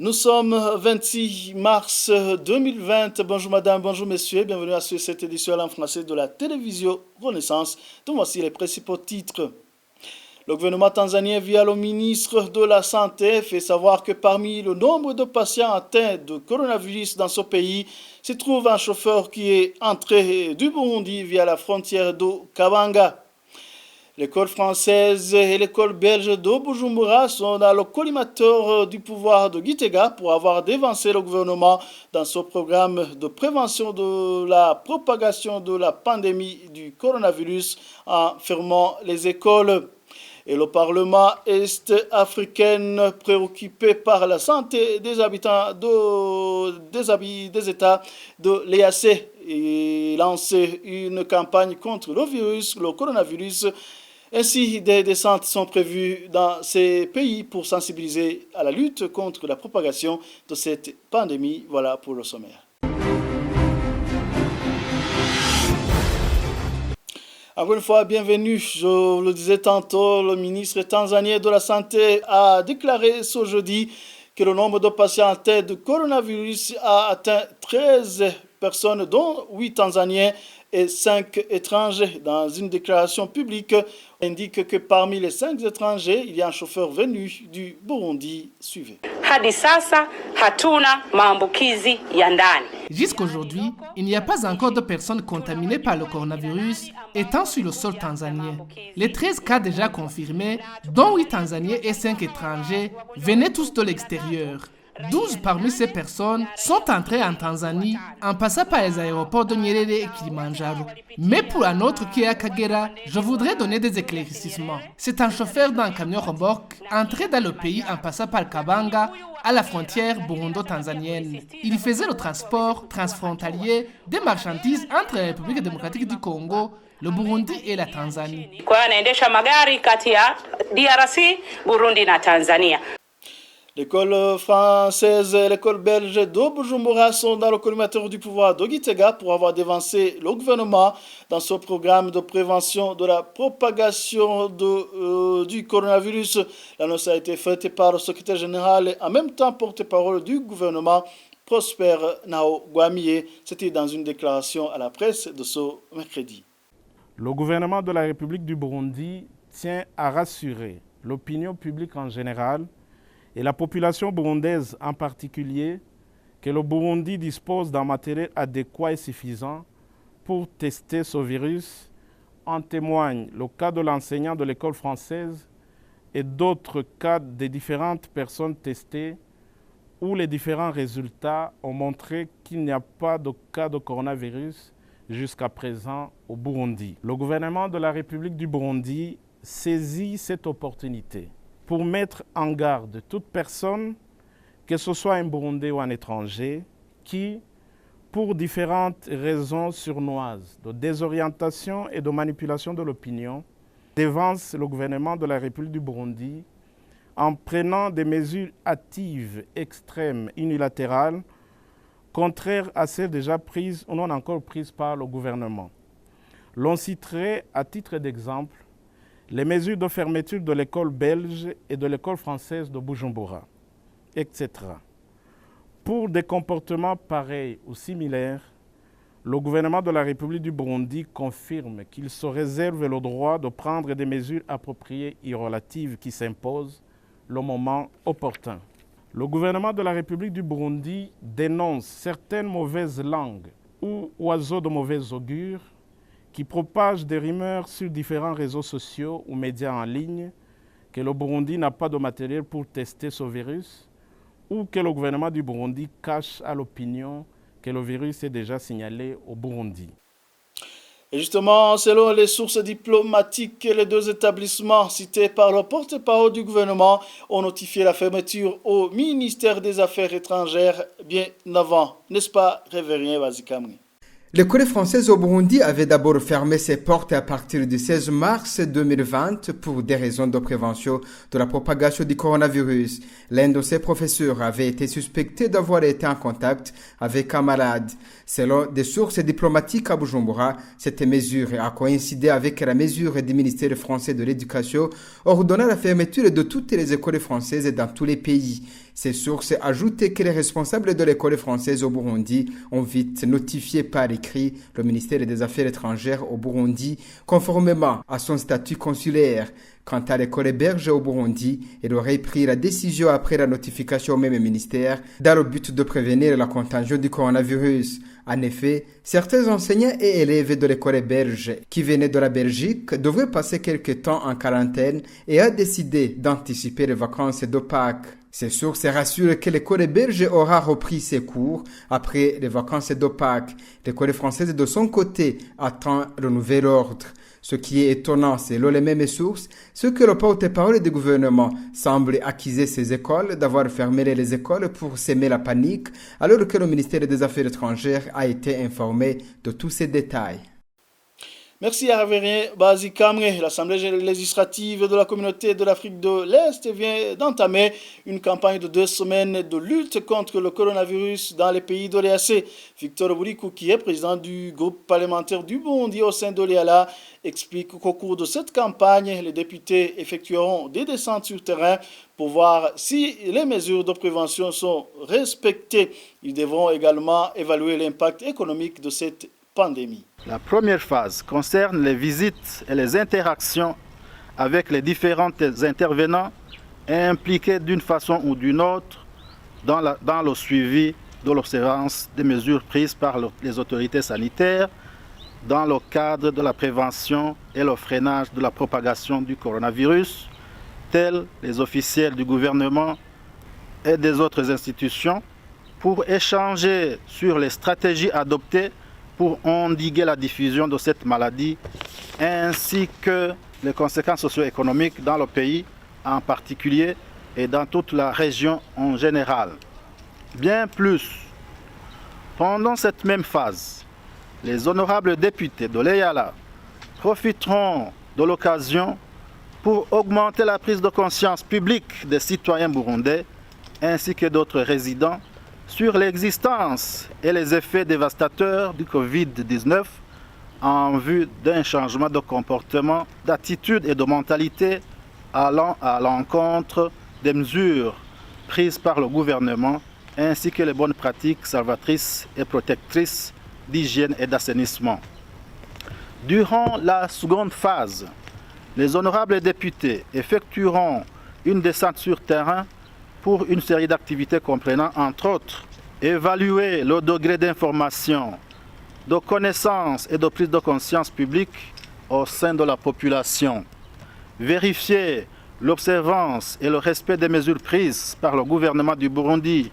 Nous sommes 26 mars 2020. Bonjour madame, bonjour messieurs. Bienvenue à cette édition en français de la télévision Renaissance. Donc voici les principaux titres. Le gouvernement tanzanien, via le ministre de la Santé, fait savoir que parmi le nombre de patients atteints de coronavirus dans ce pays, se trouve un chauffeur qui est entré du Burundi via la frontière de Kabanga. L'école française et l'école belge de Bujumbura sont dans le collimateur du pouvoir de Gitega pour avoir dévancé le gouvernement dans ce programme de prévention de la propagation de la pandémie du coronavirus en fermant les écoles. Et le Parlement est-africain, préoccupé par la santé des habitants des États de l'EAC, a lancé une campagne contre le coronavirus. Ainsi, des descentes sont prévues dans ces pays pour sensibiliser à la lutte contre la propagation de cette pandémie. Voilà pour le sommaire. Encore une fois, bienvenue. Je le disais tantôt, le ministre tanzanien de la Santé a déclaré ce jeudi que le nombre de patients atteints de coronavirus a atteint 13 personnes, dont 8 Tanzaniens et 5 étrangers. Dans une déclaration publique, on indique que parmi les 5 étrangers, il y a un chauffeur venu du Burundi. Suivez. Jusqu'aujourd'hui, il n'y a pas encore de personnes contaminées par le coronavirus étant sur le sol tanzanien. Les 13 cas déjà confirmés, dont 8 Tanzaniens et 5 étrangers, venaient tous de l'extérieur. 12 parmi ces personnes sont entrées en Tanzanie en passant par les aéroports de Nyerere et Kilimanjaro. Mais pour un autre qui est à Kagera, je voudrais donner des éclaircissements. C'est un chauffeur d'un camion remorque entré dans le pays en passant par Kabanga, à la frontière burundo-tanzanienne. Il faisait le transport transfrontalier des marchandises entre la République démocratique du Congo, le Burundi et la Tanzanie. L'école française et l'école belge de Bujumbura sont dans le collimateur du pouvoir de Gitega pour avoir dévancé le gouvernement dans ce programme de prévention de la propagation du coronavirus. L'annonce a été faite par le secrétaire général et en même temps porte-parole du gouvernement, Prosper Ntahogwamiye. C'était dans une déclaration à la presse de ce mercredi. Le gouvernement de la République du Burundi tient à rassurer l'opinion publique en général et la population burundaise en particulier que le Burundi dispose d'un matériel adéquat et suffisant pour tester ce virus. En témoigne le cas de l'enseignant de l'école française et d'autres cas des différentes personnes testées où les différents résultats ont montré qu'il n'y a pas de cas de coronavirus jusqu'à présent au Burundi. Le gouvernement de la République du Burundi saisit cette opportunité pour mettre en garde toute personne, que ce soit un Burundais ou un étranger, qui, pour différentes raisons sournoises de désorientation et de manipulation de l'opinion, dévance le gouvernement de la République du Burundi en prenant des mesures hâtives, extrêmes, unilatérales, contraires à celles déjà prises ou non encore prises par le gouvernement. L'on citerait, à titre d'exemple, les mesures de fermeture de l'école belge et de l'école française de Bujumbura, etc. Pour des comportements pareils ou similaires, le gouvernement de la République du Burundi confirme qu'il se réserve le droit de prendre des mesures appropriées et relatives qui s'imposent le moment opportun. Le gouvernement de la République du Burundi dénonce certaines mauvaises langues ou oiseaux de mauvais augure qui propagent des rumeurs sur différents réseaux sociaux ou médias en ligne que le Burundi n'a pas de matériel pour tester ce virus ou que le gouvernement du Burundi cache à l'opinion que le virus est déjà signalé au Burundi. Et justement, selon les sources diplomatiques, les 2 établissements cités par le porte-parole du gouvernement ont notifié la fermeture au ministère des Affaires étrangères bien avant. N'est-ce pas, Révérien Wazikamni? L'école française au Burundi avait d'abord fermé ses portes à partir du 16 mars 2020 pour des raisons de prévention de la propagation du coronavirus. L'un de ses professeurs avait été suspecté d'avoir été en contact avec un malade. Selon des sources diplomatiques à Bujumbura, cette mesure a coïncidé avec la mesure du ministère français de l'Éducation ordonnant la fermeture de toutes les écoles françaises dans tous les pays. Ces sources ajoutent que les responsables de l'école française au Burundi ont vite notifié par écrit le ministère des Affaires étrangères au Burundi conformément à son statut consulaire. Quant à l'école héberge au Burundi, elle aurait pris la décision après la notification au même ministère dans le but de prévenir la contagion du coronavirus. En effet, certains enseignants et élèves de l'école héberge qui venaient de la Belgique devraient passer quelques temps en quarantaine et a décidé d'anticiper les vacances de Pâques. Ces sources rassurent que l'école belge aura repris ses cours après les vacances de Pâques. L'école française, de son côté, attend le nouvel ordre. Ce qui est étonnant, selon les mêmes sources, c'est que le porte-parole du gouvernement semble accuser ces écoles d'avoir fermé les écoles pour semer la panique, alors que le ministère des Affaires étrangères a été informé de tous ces détails. Merci à Ravérien Bazikamre. L'Assemblée législative de la communauté de l'Afrique de l'Est vient d'entamer une campagne de 2 semaines de lutte contre le coronavirus dans les pays de l'EAC. Victor Bourikou, qui est président du groupe parlementaire du Burundi au sein de l'EALA, explique qu'au cours de cette campagne, les députés effectueront des descentes sur terrain pour voir si les mesures de prévention sont respectées. Ils devront également évaluer l'impact économique de cette pandémie. La première phase concerne les visites et les interactions avec les différents intervenants impliqués d'une façon ou d'une autre dans le suivi de l'observance des mesures prises par les autorités sanitaires dans le cadre de la prévention et le freinage de la propagation du coronavirus, tels les officiels du gouvernement et des autres institutions, pour échanger sur les stratégies adoptées pour endiguer la diffusion de cette maladie, ainsi que les conséquences socio-économiques dans le pays en particulier et dans toute la région en général. Bien plus, pendant cette même phase, les honorables députés de l'EALA profiteront de l'occasion pour augmenter la prise de conscience publique des citoyens burundais ainsi que d'autres résidents sur l'existence et les effets dévastateurs du Covid-19 en vue d'un changement de comportement, d'attitude et de mentalité allant à l'encontre des mesures prises par le gouvernement ainsi que les bonnes pratiques salvatrices et protectrices d'hygiène et d'assainissement. Durant la seconde phase, les honorables députés effectueront une descente sur terrain pour une série d'activités comprenant, entre autres, évaluer le degré d'information, de connaissance et de prise de conscience publique au sein de la population, vérifier l'observance et le respect des mesures prises par le gouvernement du Burundi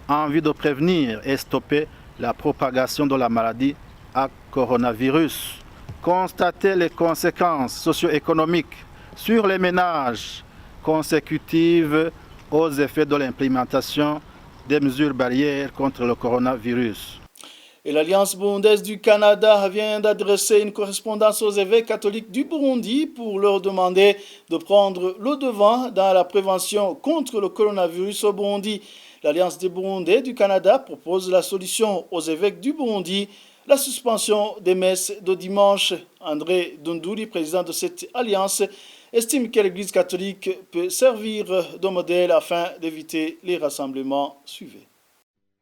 en vue de prévenir et stopper la propagation de la maladie à coronavirus, constater les conséquences socio-économiques sur les ménages consécutives aux effets de l'implémentation des mesures barrières contre le coronavirus. Et l'Alliance burundaise du Canada vient d'adresser une correspondance aux évêques catholiques du Burundi pour leur demander de prendre le devant dans la prévention contre le coronavirus au Burundi. L'Alliance des Burundais du Canada propose la solution aux évêques du Burundi, la suspension des messes de dimanche. André Dundouli, président de cette alliance, estime que l'Église catholique peut servir de modèle afin d'éviter les rassemblements suivants.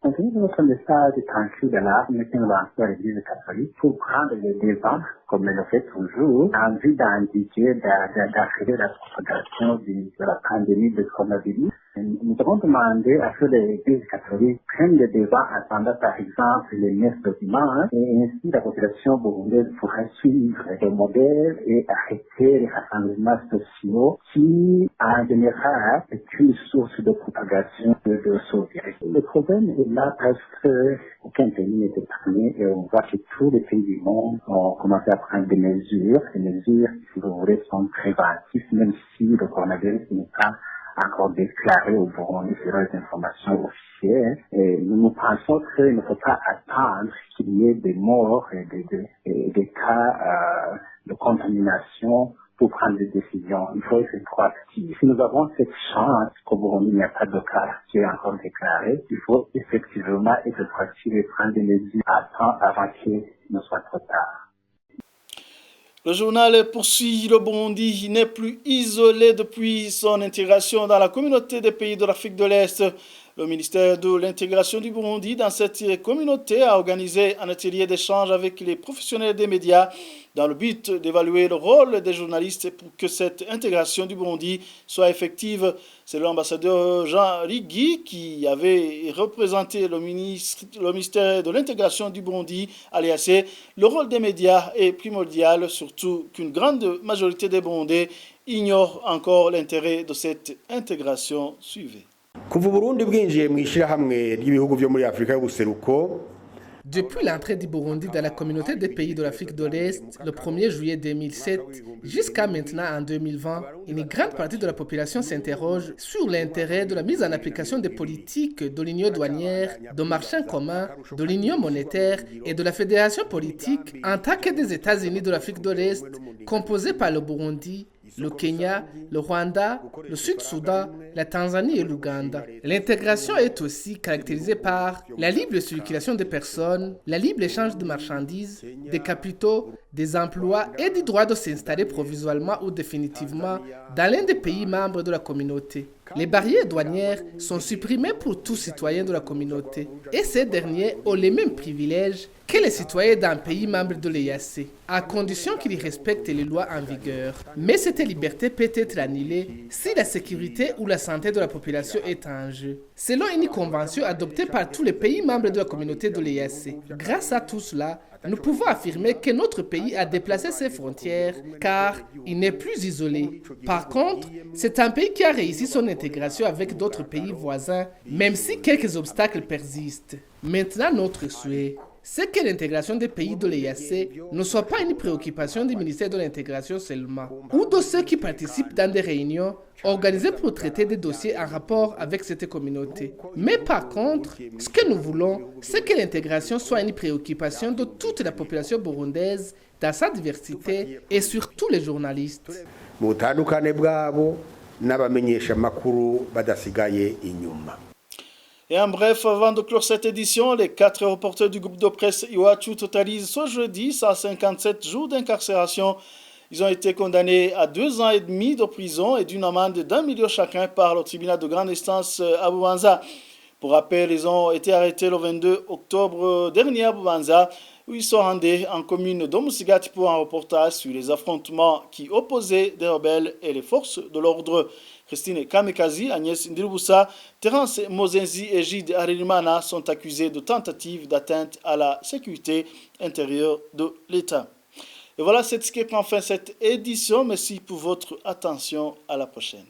Notre message tranquille de l'art, mettons à l'Église catholique pour prendre le devant, comme elle le fait toujours, en vue d'indiquer, d'arrêter la propagation de la pandémie de coronavirus. Nous avons demandé à ce que l'Église catholique prenne le devant attendant par exemple les messes de dimanche et ainsi la population burundaise pourra suivre le modèle et arrêter les rassemblements sociaux qui, en général, est une source de propagation de ce virus. Le problème est là parce qu'aucun pays n'est épargné et on voit que tous les pays du monde ont commencé à prendre des mesures. Ces mesures, si vous voulez, sont préventives, même si le coronavirus n'est pas encore déclaré au Burundi selon les informations officielles. Et nous pensons qu'il ne faut pas attendre qu'il y ait des morts et des cas de contamination pour prendre des décisions. Il faut être proactif. Si nous avons cette chance qu'au Burundi il n'y a pas de cas qui est encore déclaré, il faut effectivement être proactif et prendre des mesures à temps avant qu'il ne soit trop tard. Le journal poursuit, le Burundi n'est plus isolé depuis son intégration dans la communauté des pays de l'Afrique de l'Est. Le ministère de l'intégration du Burundi dans cette communauté a organisé un atelier d'échange avec les professionnels des médias dans le but d'évaluer le rôle des journalistes pour que cette intégration du Burundi soit effective. C'est l'ambassadeur Jean Rigui qui avait représenté le ministère de l'intégration du Burundi à l'EAC. Le rôle des médias est primordial, surtout qu'une grande majorité des Burundais ignorent encore l'intérêt de cette intégration. Suivez. Depuis l'entrée du Burundi dans la communauté des pays de l'Afrique de l'Est, le 1er juillet 2007, jusqu'à maintenant en 2020, une grande partie de la population s'interroge sur l'intérêt de la mise en application des politiques de l'Union douanière, de marchand commun, de l'Union monétaire et de la Fédération politique en tant que des États-Unis de l'Afrique de l'Est, composés par le Burundi, le Kenya, le Rwanda, le Sud-Soudan, la Tanzanie et l'Ouganda. L'intégration est aussi caractérisée par la libre circulation des personnes, la libre échange de marchandises, des capitaux, des emplois et du droit de s'installer provisoirement ou définitivement dans l'un des pays membres de la communauté. Les barrières douanières sont supprimées pour tous citoyens de la communauté et ces derniers ont les mêmes privilèges que les citoyens d'un pays membre de l'EAC, à condition qu'ils respectent les lois en vigueur. Mais cette liberté peut être annulée si la sécurité ou la santé de la population est en jeu. Selon une convention adoptée par tous les pays membres de la communauté de l'EAC. Grâce à tout cela, nous pouvons affirmer que notre pays a déplacé ses frontières car il n'est plus isolé. Par contre, c'est un pays qui a réussi son intégration avec d'autres pays voisins, même si quelques obstacles persistent. Maintenant, notre souhait, c'est que l'intégration des pays de l'EAC ne soit pas une préoccupation du ministère de l'intégration seulement, ou de ceux qui participent dans des réunions organisées pour traiter des dossiers en rapport avec cette communauté. Mais par contre, ce que nous voulons, c'est que l'intégration soit une préoccupation de toute la population burundaise dans sa diversité et surtout les journalistes. Et en bref, avant de clore cette édition, les 4 reporters du groupe de presse Iwachu totalisent ce jeudi 157 jours d'incarcération. Ils ont été condamnés à 2 ans et demi de prison et d'une amende d'1 million chacun par le tribunal de grande instance à Bubanza. Pour rappel, ils ont été arrêtés le 22 octobre dernier à Bubanza, où ils sont rendus en commune d'Omusigati pour un reportage sur les affrontements qui opposaient des rebelles et les forces de l'ordre. Christine Kamikazi, Agnès Ndirubusa, Terence Mozenzi et Gide Harerimana sont accusés de tentative d'atteinte à la sécurité intérieure de l'État. Et voilà, c'est ce qui prend fin cette édition. Merci pour votre attention. À la prochaine.